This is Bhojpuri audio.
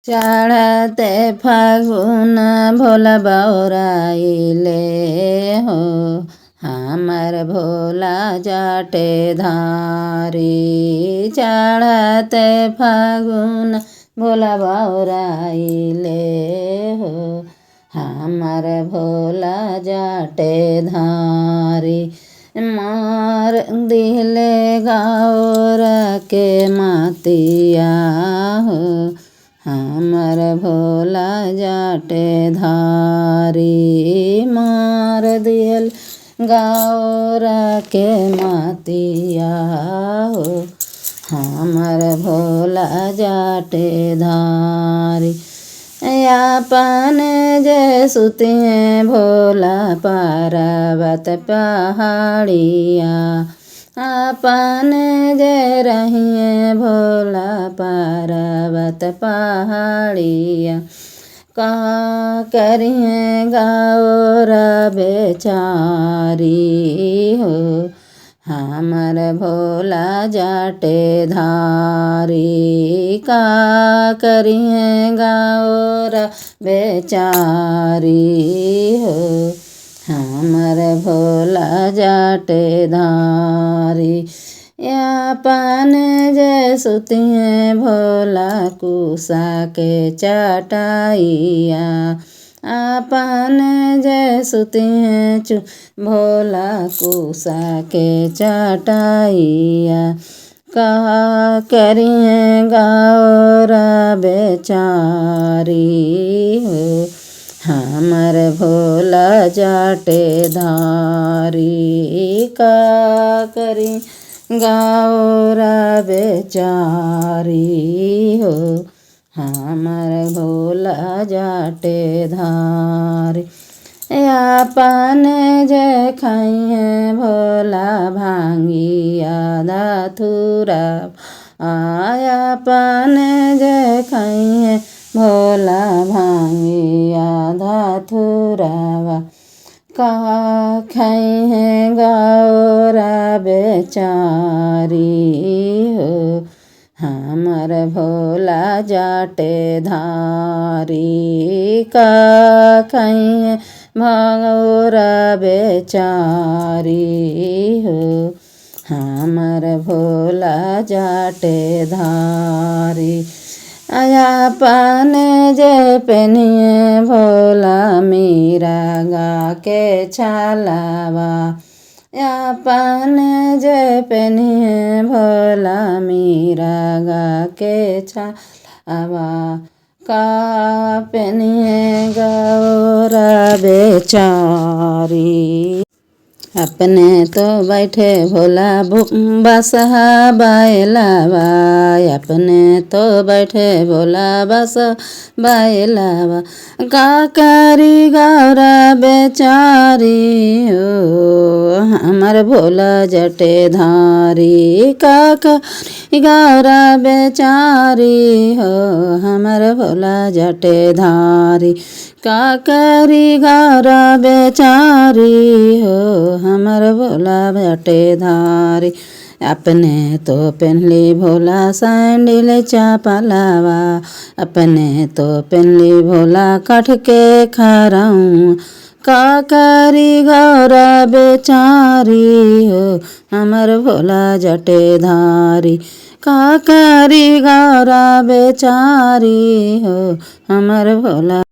चढ़ते फागुन भोला बौराइले हो, हमर भोला जाटे धारी। चढ़ते फागुन भोला बौराइले हो, हमर भोला जाटे धारी। मार दिले गौर के मातिया हो, हमर भोला जाटे धारी। मार दिल गौर के मातिया हो, हमर भोला जाटे धारी। अपन जे सुतिए भोला पर्वत पहाड़िया, अपन जे रहिए भोला पर्वत पहाड़िया। का करिए गौर बेचारी हो, हमर भोला जाटे धारी। का करिए गौर बेचारी हो, हमर भोला जाटे धारी। अपन जे सुतिए भोला कुसा के चटाइया, अपन जे सुतिए भोला कुसा के चटाइया। का करिए गौर बेचारी हो, हमर भोला जाटे धारी। का करी गौर बेचारी हो, हमर भोला जाटे धारी। अपन जे खाइए भोला भांगिया धतूरा, अपन जे खाइए भोला भांगिया धतूरावा। का खाइए गौर बेचारी हो, हमर भोला जाटे धारी। का खाइए गौर बेचारी हो, हमर भोला जाटे धारी। अपन जे पेनिए भोला मीरा गा के छालावा, अपन जे पेनिए भोला मीरा गा के छालावा। का पेनिए गौर बेचारी। अपने तो बैठे भोला बसहा बैलावा, अपने तो बैठे भोला बस बैलावा। का करी गौर बेचारी हो, हमर भोला जटे धारी। का करी गौर बेचारी हो, हमर भोला जटे धारी। का करी गौर बेचारी हो, हमर भोला जटे धारी। अपने तो पहनली भोला सैंडल चपलावा, अपने तो पहनली भोला काठ के खराऊ। का करी गौर बेचारी हो, हमर भोला जटे धारी। का करी गौर बेचारी हो, हमर भोला